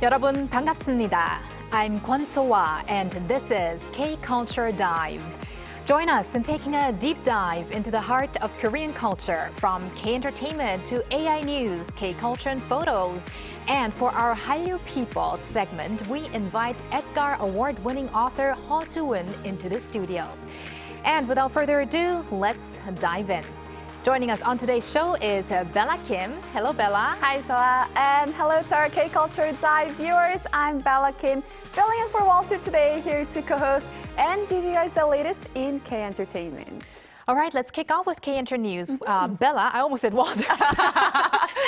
여러분 반갑습니다. I'm Kwon So-wa and this is K-Culture Dive. Join us in taking a deep dive into the heart of Korean culture, from K-entertainment to AI news, K-culture and photos. And for our Hallyu People segment, we invite Edgar Award-winning author Hur June into the studio. And without further ado, let's dive in. Joining us on today's show is Bella Kim. Hello, Bella. Hi, Soa, and hello to our K-Culture Dive viewers. I'm Bella Kim, filling in for Walter today, here to co-host and give you guys the latest in K-entertainment. All right, let's kick off with K-Enter News. Bella, I almost said Walter.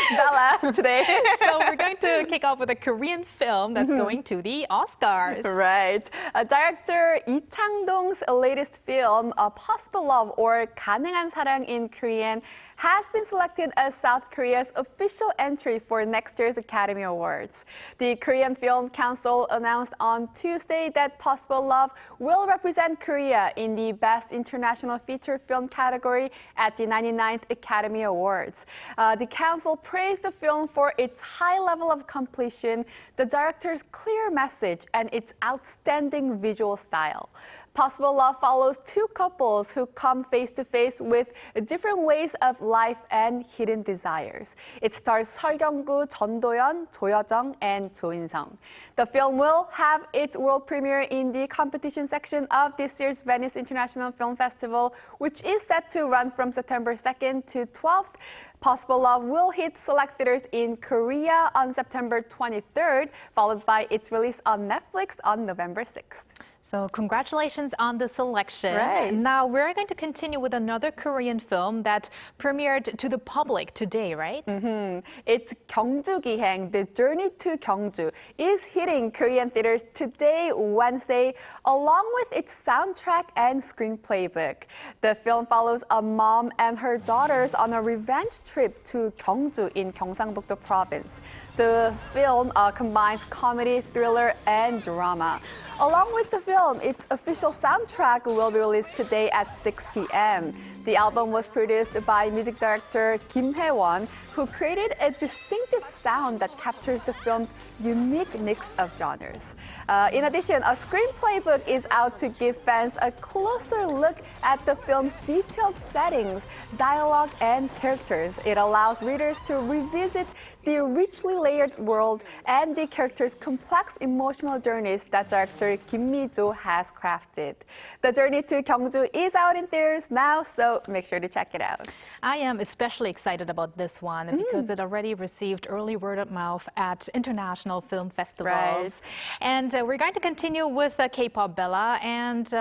Bella today. So we're going to kick off with a Korean film that's going to the Oscars. Right. Director Lee Chang-dong's latest film, A Possible Love or 가능한 사랑 in Korean, has been selected as South Korea's official entry for next year's Academy Awards. The Korean Film Council announced on Tuesday that Possible Love will represent Korea in the Best International Feature Film category at the 99th Academy Awards. The council praised the film for its high level of completion, the director's clear message, and its outstanding visual style. Possible Love follows two couples who come face to face with different ways of life and hidden desires. It stars 설경구, 전도연, 조여정, and 조인성. The film will have its world premiere in the competition section of this year's Venice International Film Festival, which is set to run from September 2nd to 12th. Possible Love will hit select theaters in Korea on September 23rd, followed by its release on Netflix on November 6th. So congratulations on the selection. Right. Now we're going to continue with another Korean film that premiered to the public today, right? It's 경주기행, The Journey to Gyeongju, is hitting Korean theaters today, Wednesday, along with its soundtrack and screenplay book. The film follows a mom and her daughters on a revenge trip to Gyeongju in Gyeongsangbuk-do province. The film combines comedy, thriller, and drama. Along with the film, its official soundtrack will be released today at 6 p.m. The album was produced by music director Kim Hae-won, who created a distinctive sound that captures the film's unique mix of genres. In addition, a screenplay book is out to give fans a closer look at the film's detailed settings, dialogue, and characters. It allows readers to revisit the richly layered world and the characters' complex emotional journeys that director Kim Mi-jo has crafted. The Journey to Gyeongju is out in theaters now, so make sure to check it out. I am especially excited about this one because it already received early word of mouth at international film festivals. Right. And we're going to continue with K-pop, Bella, and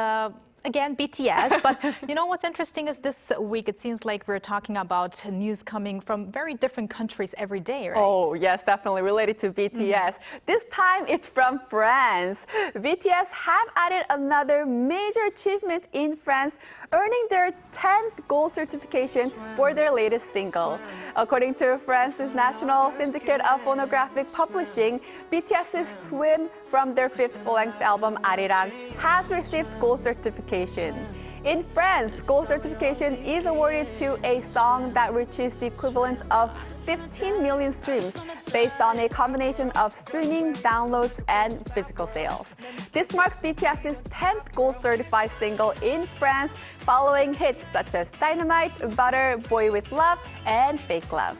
again, BTS. But you know what's interesting is this week it seems like we're talking about news coming from very different countries every day, right? Oh, yes, definitely related to BTS. This time it's from France. BTS have added another major achievement in France, earning their 10th gold certification for their latest single. According to France's National Syndicate of Phonographic Publishing, BTS's Swim from their 5th full-length album Arirang has received gold certification. In France, gold certification is awarded to a song that reaches the equivalent of 15 million streams based on a combination of streaming, downloads, and physical sales. This marks BTS's 10th gold certified single in France, following hits such as Dynamite, Butter, Boy with Love, and Fake Love.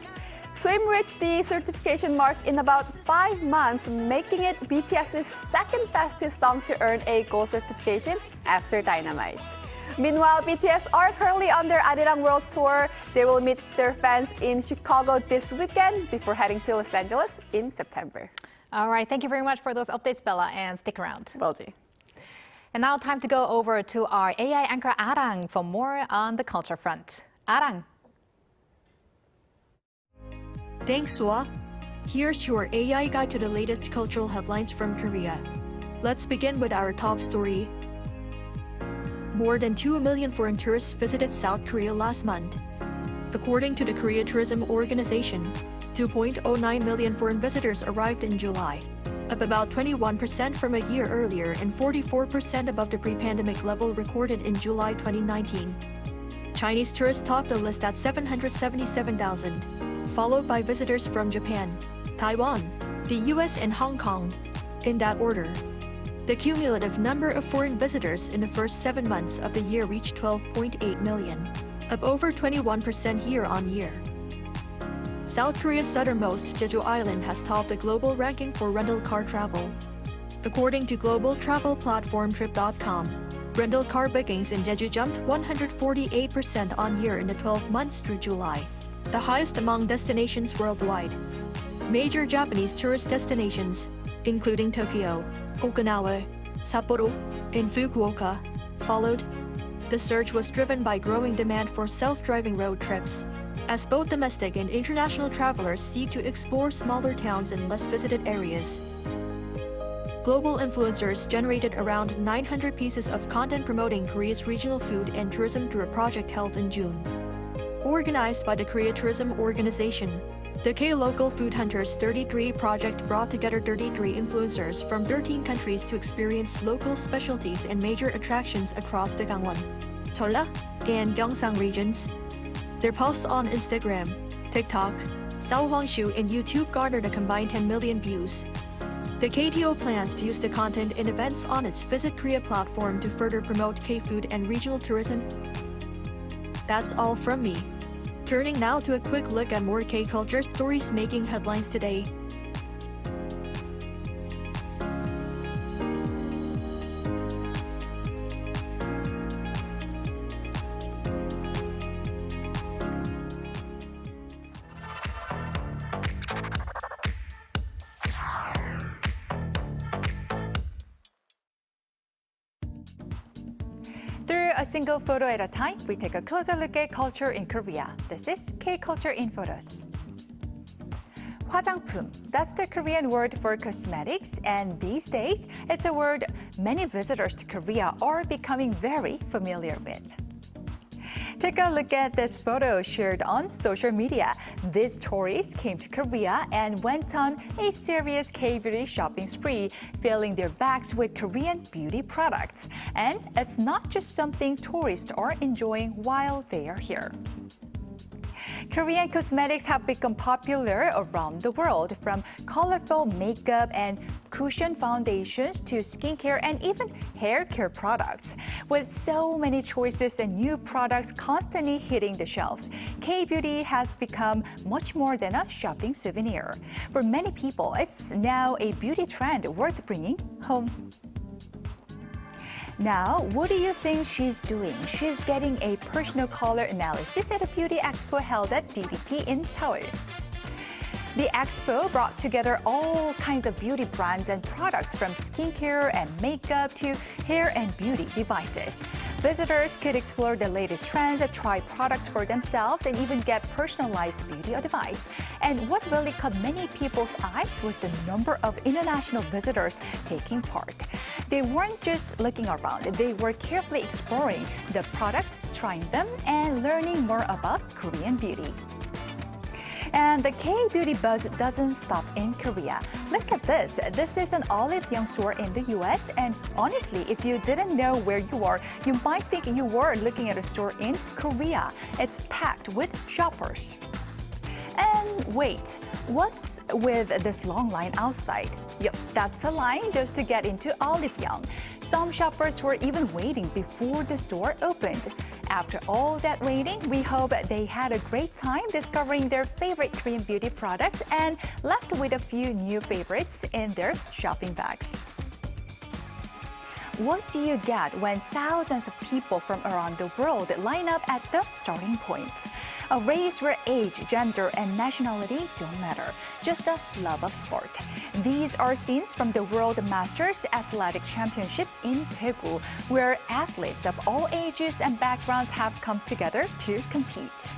Swim reached the certification mark in about 5 months, making it BTS's second fastest song to earn a gold certification after Dynamite. Meanwhile, BTS are currently on their Arirang World Tour. They will meet their fans in Chicago this weekend before heading to Los Angeles in September. All right, thank you very much for those updates, Bella, and stick around. Will do. And now time to go over to our AI anchor Arang for more on the culture front. Arang. Thanks, Soa. Here's your AI guide to the latest cultural headlines from Korea. Let's begin with our top story. More than 2 million foreign tourists visited South Korea last month. According to the Korea Tourism Organization, 2.09 million foreign visitors arrived in July, up about 21% from a year earlier and 44% above the pre-pandemic level recorded in July 2019. Chinese tourists topped the list at 777,000, followed by visitors from Japan, Taiwan, the US, and Hong Kong, in that order. The cumulative number of foreign visitors in the first 7 months of the year reached 12.8 million, up over 21% year-on-year. South Korea's southernmost Jeju Island has topped the global ranking for rental car travel. According to global travel platform Trip.com, rental car bookings in Jeju jumped 148% on year in the 12 months through July, the highest among destinations worldwide. Major Japanese tourist destinations, including Tokyo, Okinawa, Sapporo, and Fukuoka, followed. The surge was driven by growing demand for self-driving road trips, as both domestic and international travelers seek to explore smaller towns and less visited areas. Global influencers generated around 900 pieces of content promoting Korea's regional food and tourism through a project held in June. Organized by the Korea Tourism Organization, the K-Local Food Hunters 33 project brought together 33 influencers from 13 countries to experience local specialties and major attractions across the Gangwon, Jeolla, and Gyeongsang regions. Their posts on Instagram, TikTok, Seohwangshu, and YouTube garnered a combined 10 million views. The KTO plans to use the content in events on its Visit Korea platform to further promote K-food and regional tourism. That's all from me. Turning now to a quick look at more K-culture stories making headlines today. Through a single photo at a time, we take a closer look at culture in Korea. This is K-Culture in Photos. Hwajangpoom, that's the Korean word for cosmetics, and these days, it's a word many visitors to Korea are becoming very familiar with. Take a look at this photo shared on social media. These tourists came to Korea and went on a serious K-beauty shopping spree, filling their bags with Korean beauty products. And it's not just something tourists are enjoying while they are here. Korean cosmetics have become popular around the world, from colorful makeup and cushion foundations to skincare and even hair care products. With so many choices and new products constantly hitting the shelves, K-beauty has become much more than a shopping souvenir. For many people, it's now a beauty trend worth bringing home. Now, what do you think she's doing? She's getting a personal color analysis at a beauty expo held at DDP in Seoul. The expo brought together all kinds of beauty brands and products, from skincare and makeup to hair and beauty devices. Visitors could explore the latest trends, try products for themselves, and even get personalized beauty advice. And what really caught many people's eyes was the number of international visitors taking part. They weren't just looking around, they were carefully exploring the products, trying them, and learning more about Korean beauty. And the K-beauty buzz doesn't stop in Korea. Look at this. This is an Olive Young store in the US. And honestly, if you didn't know where you are, you might think you were looking at a store in Korea. It's packed with shoppers. And wait, what's with this long line outside? Yep, that's a line just to get into Olive Young. Some shoppers were even waiting before the store opened. After all that waiting, we hope they had a great time discovering their favorite Korean beauty products and left with a few new favorites in their shopping bags. What do you get when thousands of people from around the world line up at the starting point? A race where age, gender, and nationality don't matter, just a love of sport. These are scenes from the World Masters Athletic Championships in Daegu, where athletes of all ages and backgrounds have come together to compete.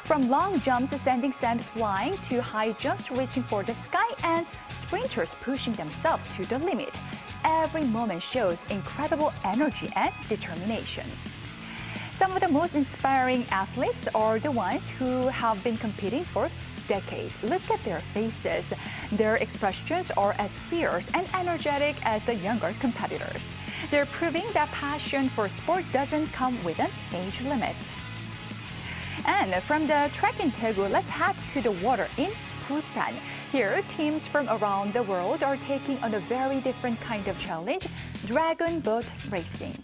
From long jumps ascending sand flying to high jumps reaching for the sky and sprinters pushing themselves to the limit, every moment shows incredible energy and determination. Some of the most inspiring athletes are the ones who have been competing for decades. Look at their faces. Their expressions are as fierce and energetic as the younger competitors. They're proving that passion for sport doesn't come with an age limit. And from the track in Daegu, let's head to the water in Busan. Here, teams from around the world are taking on a very different kind of challenge, dragon boat racing.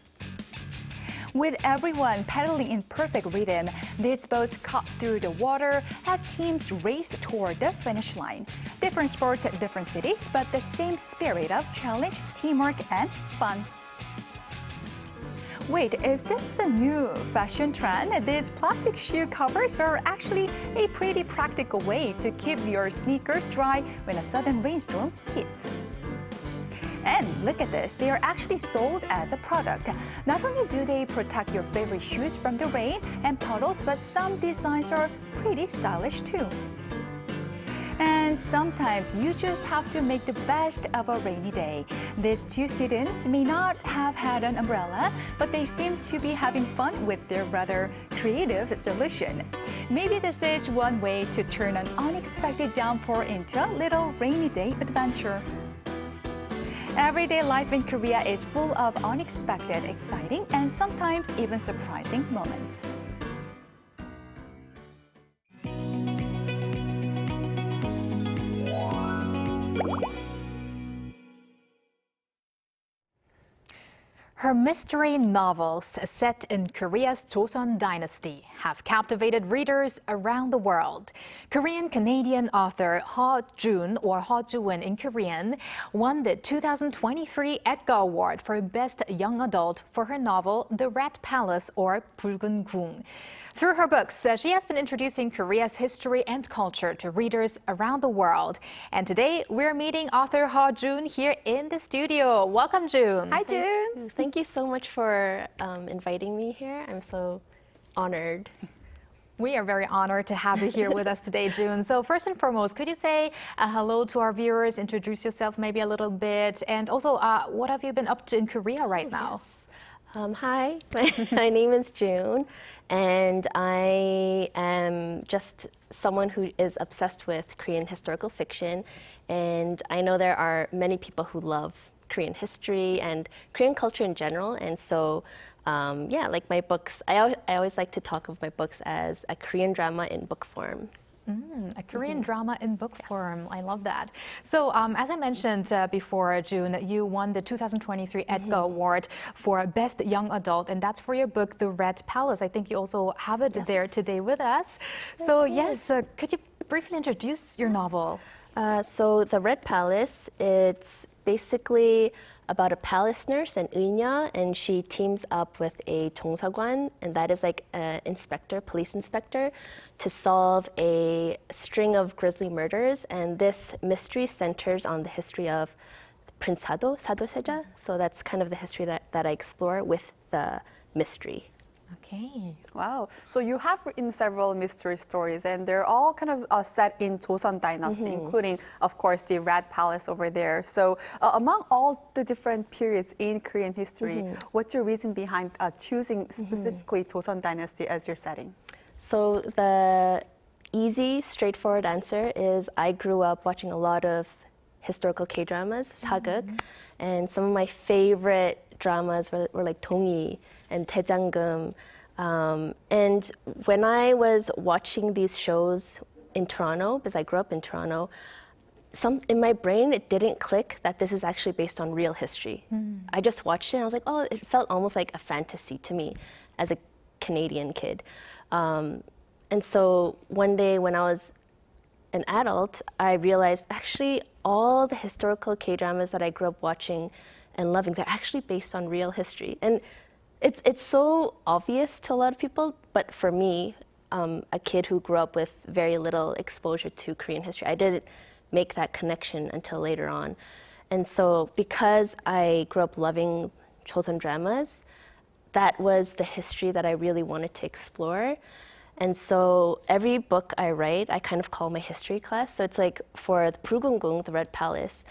With everyone pedaling in perfect rhythm, these boats cut through the water as teams race toward the finish line. Different sports at different cities, but the same spirit of challenge, teamwork, and fun. Wait, is this a new fashion trend? These plastic shoe covers are actually a pretty practical way to keep your sneakers dry when a sudden rainstorm hits. And look at this, they are actually sold as a product. Not only do they protect your favorite shoes from the rain and puddles, but some designs are pretty stylish too. And sometimes you just have to make the best of a rainy day. These two students may not have had an umbrella, but they seem to be having fun with their rather creative solution. Maybe this is one way to turn an unexpected downpour into a little rainy day adventure. Everyday life in Korea is full of unexpected, exciting, and sometimes even surprising moments. Her mystery novels set in Korea's Joseon dynasty have captivated readers around the world. Korean-Canadian author Hur June, or Hur June in Korean, won the 2023 Edgar Award for Best Young Adult for her novel The Red Palace, or 붉은 궁. Through her books, she has been introducing Korea's history and culture to readers around the world. And today, we're meeting author Hur June here in the studio. Welcome, June. Hi, June. Thank you so much for inviting me here. I'm so honored. We are very honored to have you here with us today, June. So first and foremost, could you say hello to our viewers, introduce yourself maybe a little bit, and also what have you been up to in Korea right now? Yes. Hi, my name is June, and I am just someone who is obsessed with Korean historical fiction, and I know there are many people who love Korean history and Korean culture in general, and so yeah, like my books, I always like to talk of my books as a Korean drama in book form. A Korean drama in book form. I love that. So as I mentioned before, June, you won the 2023 Edgar Award for Best Young Adult, and that's for your book, The Red Palace. I think you also have it there today with us. So yes, could you briefly introduce your novel? So The Red Palace, it's basically about a palace nurse, an Eunya, and she teams up with a 종사관, and that is like an inspector, police inspector, to solve a string of grisly murders. And this mystery centers on the history of Prince Sado, Sado Seja. So that's kind of the history that I explore with the mystery. Okay. Wow. So you have written several mystery stories, and they're all kind of set in Joseon dynasty, including, of course, the Red Palace over there. So among all the different periods in Korean history, what's your reason behind choosing specifically Joseon dynasty as your setting? So the easy, straightforward answer is I grew up watching a lot of historical K-dramas, 사극, and some of my favorite dramas were like 동의 and 대장금. And when I was watching these shows in Toronto, because I grew up in Toronto, in my brain, it didn't click that this is actually based on real history. I just watched it and I was like, oh, it felt almost like a fantasy to me as a Canadian kid. And so one day when I was an adult, I realized actually all the historical K-dramas that I grew up watching and loving, they're actually based on real history. And it's so obvious to a lot of people, but for me, a kid who grew up with very little exposure to Korean history, I didn't make that connection until later on. And so because I grew up loving Joseon dramas, that was the history that I really wanted to explore. And so every book I write, I kind of call my history class. So it's like for the 붉은 궁, the Red Palace,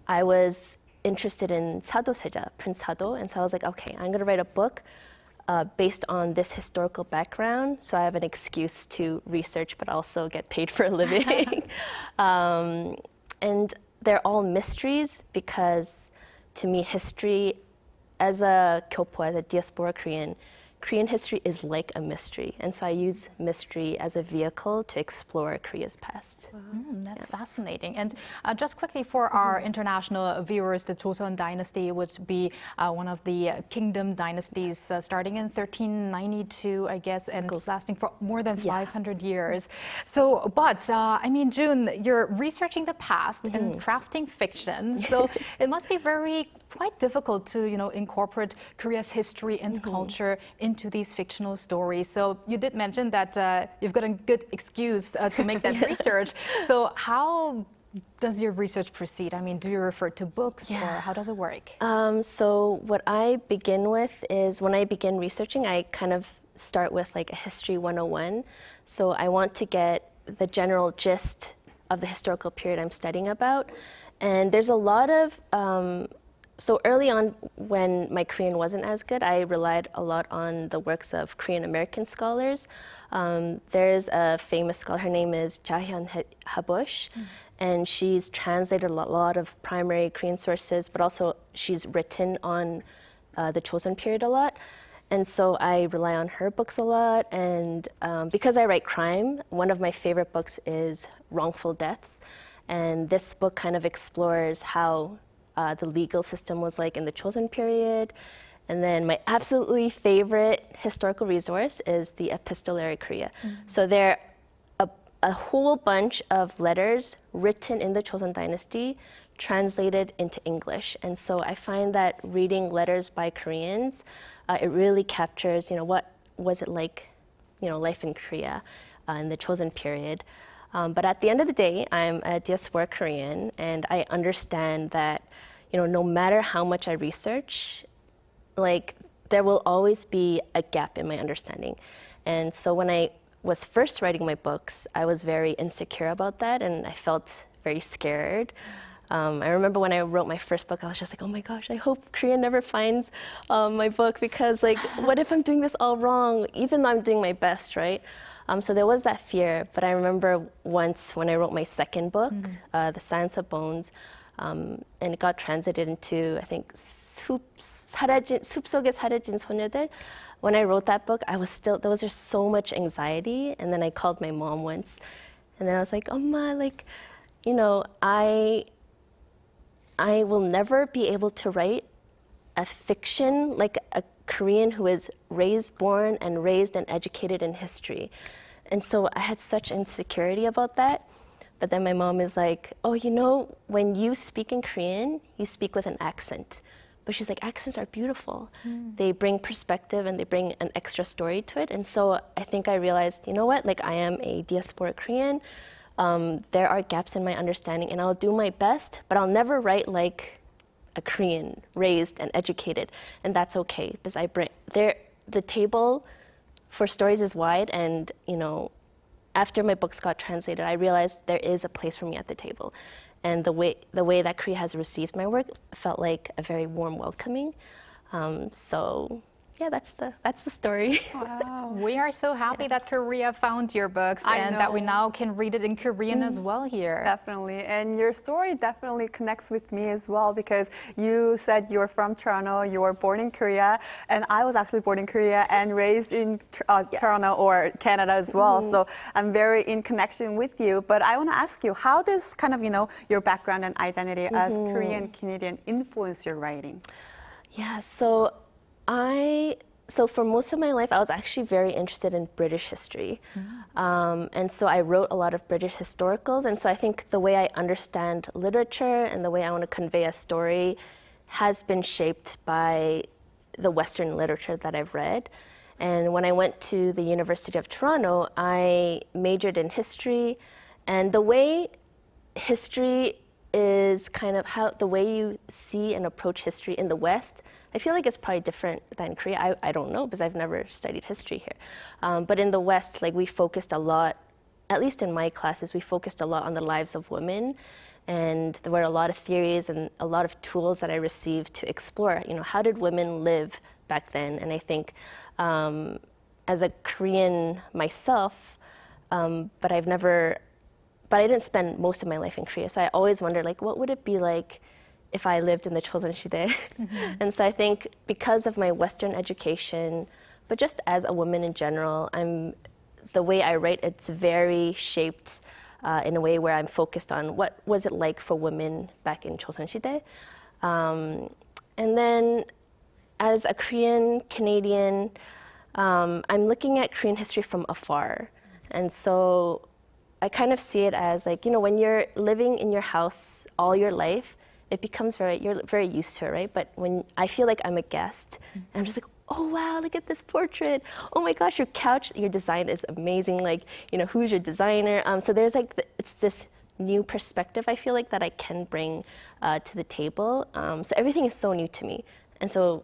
I was interested in Sado Seja, Prince Sado. And so I was like, okay, I'm going to write a book based on this historical background. So I have an excuse to research, but also get paid for a living. And they're all mysteries because to me, history, as a kyopo, as a diaspora Korean, Korean history is like a mystery. And so I use mystery as a vehicle to explore Korea's past. That's fascinating. And just quickly for our international viewers, the Joseon dynasty would be one of the kingdom dynasties starting in 1392, I guess, and lasting for more than 500 years. So, but I mean, June, you're researching the past and crafting fiction. So it must be quite difficult to, incorporate Korea's history and culture into these fictional stories. So you did mention that you've got a good excuse to make that research. So how does your research proceed? I mean, do you refer to books or how does it work? So what I begin with is when I begin researching, I kind of start with like a history 101. So I want to get the general gist of the historical period I'm studying about. And there's a lot of so early on, when my Korean wasn't as good, I relied a lot on the works of Korean American scholars. There's a famous scholar, her name is Jahyun Habush, and she's translated a lot of primary Korean sources, but also she's written on the Joseon period a lot. And so I rely on her books a lot. And because I write crime, one of my favorite books is Wrongful Deaths. And this book kind of explores how the legal system was like in the Joseon period. And then my absolutely favorite historical resource is the Epistolary Korea. So there are a whole bunch of letters written in the Joseon dynasty translated into English. And so I find that reading letters by Koreans, it really captures, what was it like, life in Korea in the Joseon period. But at the end of the day, I'm a diaspora Korean, and I understand that, no matter how much I research, like there will always be a gap in my understanding. And so when I was first writing my books, I was very insecure about that, and I felt very scared. I remember when I wrote my first book, I was just like, oh my gosh, I hope Korea never finds my book, because like, what if I'm doing this all wrong, even though I'm doing my best, right? So there was that fear, but I remember once when I wrote my second book, The Science of Bones, and it got translated into, I think, 숲 속에 사라진 소녀들. When I wrote that book, there was just so much anxiety, and then I called my mom once, and then I was like, Oma, like, I will never be able to write a fiction like a Korean who is born and raised and educated in history. And so I had such insecurity about that. But then my mom is like, oh, when you speak in Korean, you speak with an accent. But she's like, accents are beautiful. They bring perspective and they bring an extra story to it. And so I think I realized, what, like I am a diaspora Korean. There are gaps in my understanding, and I'll do my best, but I'll never write like a Korean raised and educated, and that's okay, because the table for stories is wide, and after my books got translated, I realized there is a place for me at the table, and the way that Korea has received my work felt like a very warm welcoming. So yeah, that's the story. Wow. We are so happy that Korea found your books and that we now can read it in Korean as well here. Definitely. And your story definitely connects with me as well, because you said you're from Toronto, you were born in Korea, and I was actually born in Korea and raised in Toronto or Canada as well. So I'm very in connection with you. But I want to ask you, how does kind of, your background and identity as Korean Canadian influence your writing? Yeah, so for most of my life, I was actually very interested in British history. And so I wrote a lot of British historicals. And so I think the way I understand literature and the way I want to convey a story has been shaped by the Western literature that I've read. And when I went to the University of Toronto, I majored in history. And the way history is kind of the way you see and approach history in the West, I feel like it's probably different than Korea. I don't know, because I've never studied history here. But in the West, like we focused a lot, at least in my classes, we focused a lot on the lives of women. And there were a lot of theories and a lot of tools that I received to explore, how did women live back then? And I think as a Korean myself, but I didn't spend most of my life in Korea. So I always wondered, like, what would it be like if I lived in the Joseon Sidae? And so I think because of my Western education, but just as a woman in general, the way I write, it's very shaped in a way where I'm focused on what was it like for women back in Joseon 시대. And then as a Korean Canadian, I'm looking at Korean history from afar. And so I kind of see it as like, when you're living in your house all your life, it becomes you're very used to it, right? But when I feel like I'm a guest, and I'm just like, oh wow, look at this portrait. Oh my gosh, your couch, your design is amazing. Like, who's your designer? So there's like, it's this new perspective I feel like that I can bring to the table. So everything is so new to me. And so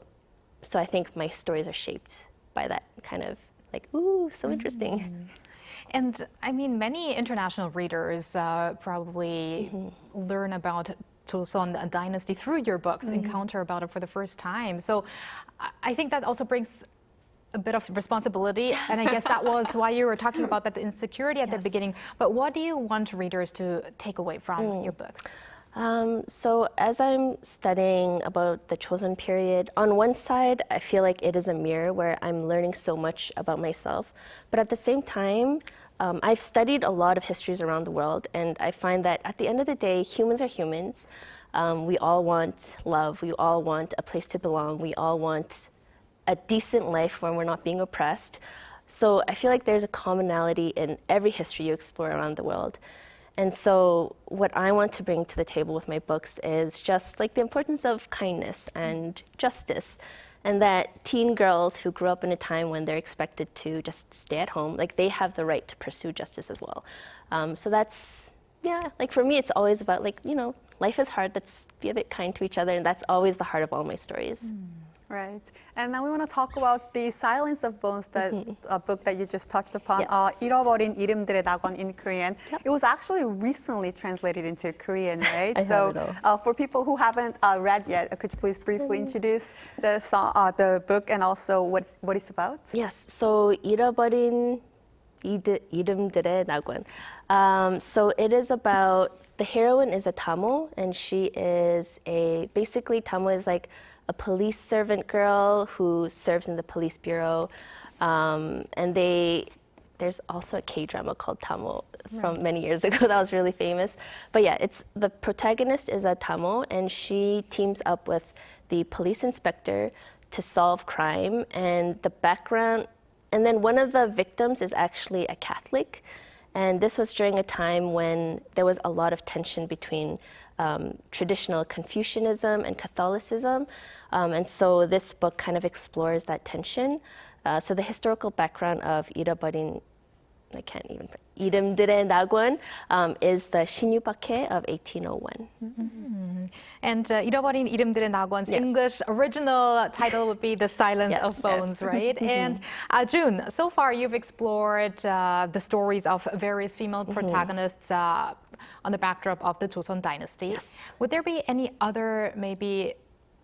I think my stories are shaped by that kind of like, ooh, so interesting. And I mean, many international readers probably learn about Joseon dynasty through your books, encounter about it for the first time. So I think that also brings a bit of responsibility. And I guess that was why you were talking about that insecurity at the beginning. But what do you want readers to take away from your books? So as I'm studying about the Joseon period, on one side, I feel like it is a mirror where I'm learning so much about myself. But at the same time, I've studied a lot of histories around the world, and I find that at the end of the day, humans are humans. We all want love. We all want a place to belong. We all want a decent life where we're not being oppressed. So I feel like there's a commonality in every history you explore around the world. And so what I want to bring to the table with my books is just like the importance of kindness and justice, and that teen girls who grew up in a time when they're expected to just stay at home, like they have the right to pursue justice as well. So that's, like for me, it's always about like, life is hard, let's be a bit kind to each other, and that's always the heart of all my stories. Right. And now we want to talk about the Silence of Bones, that book that you just touched upon. Yes. 잃어버린 이름들의 낙원 in Korean. It was actually recently translated into Korean, right? I So have it for people who haven't read yet, could you please briefly introduce the book and also what it's about? Yes. So 잃어버린 이름들의 낙원. So it is about, the heroine is a Tamo, and she is basically Tamo is like a police servant girl who serves in the police bureau. And there's also a K-drama called Tamo from many years ago that was really famous. But yeah, the protagonist is a Tamo, and she teams up with the police inspector to solve crime. And the background, and then one of the victims is actually a Catholic. And this was during a time when there was a lot of tension between traditional Confucianism and Catholicism. And so this book kind of explores that tension. So the historical background of 잃어버린, I can't even, 이름들의 낙원 is the 신유박해 of 1801. And 잃어버린 이름들의 낙원's English original title would be The Silence of Bones, right? And June, so far you've explored the stories of various female protagonists on the backdrop of the Joseon dynasty. Yes. Would there be any other maybe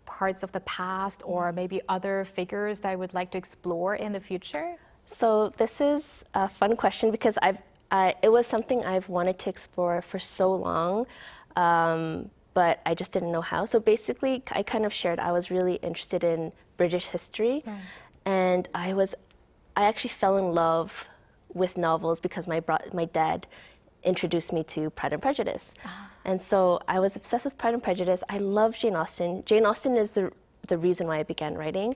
parts of the past or maybe other figures that I would like to explore in the future? So this is a fun question because it was something I've wanted to explore for so long, but I just didn't know how. So basically, I kind of shared I was really interested in British history, and I actually fell in love with novels because my dad introduced me to Pride and Prejudice. And so I was obsessed with Pride and Prejudice. I love Jane Austen. Jane Austen is the reason why I began writing.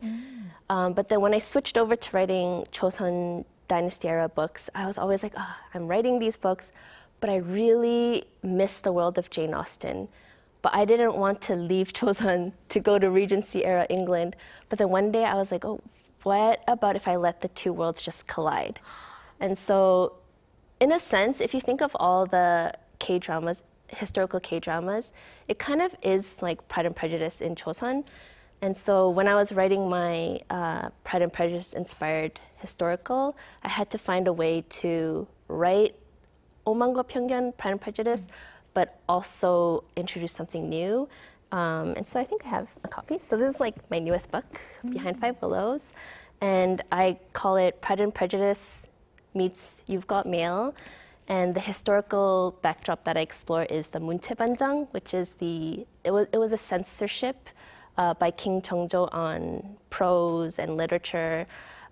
But then when I switched over to writing Joseon Dynasty era books, I was always like, I'm writing these books, but I really miss the world of Jane Austen. But I didn't want to leave Joseon to go to Regency era England. But then one day I was like, what about if I let the two worlds just collide? And so in a sense, if you think of all the K-dramas, historical K-dramas, it kind of is like Pride and Prejudice in Joseon. And so when I was writing my Pride and Prejudice inspired historical, I had to find a way to write 오만과 편견, Pride and Prejudice, but also introduce something new. And so I think I have a copy. So this is like my newest book, Behind Five Willows. And I call it Pride and Prejudice meets You've Got Mail. And the historical backdrop that I explore is the 문체반장, which is it was a censorship by King Jeongjo on prose and literature.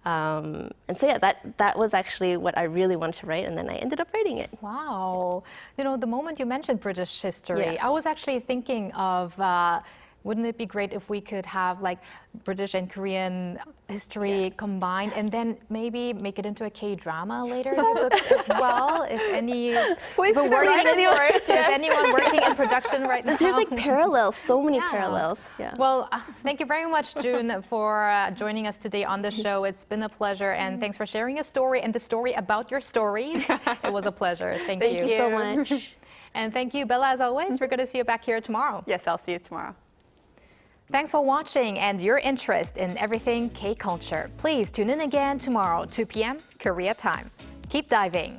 And so yeah, that was actually what I really wanted to write, and then I ended up writing it. Wow. You know, the moment you mentioned British history, Yeah. I was actually thinking of, wouldn't it be great if we could have like British and Korean history combined and then maybe make it into a K-drama later in your books as well? If any, Please if be working, ready for it, is yes. anyone working in production right now? There's like parallels, so many Yeah. parallels. Yeah. Well, thank you very much, June, for joining us today on the show. It's been a pleasure, and thanks for sharing a story and the story about your stories. It was a pleasure. Thank you. Thank you so much. And thank you, Bella, as always. We're going to see you back here tomorrow. Yes, I'll see you tomorrow. Thanks for watching and your interest in everything K-culture. Please tune in again tomorrow, 2 p.m. Korea time. Keep diving.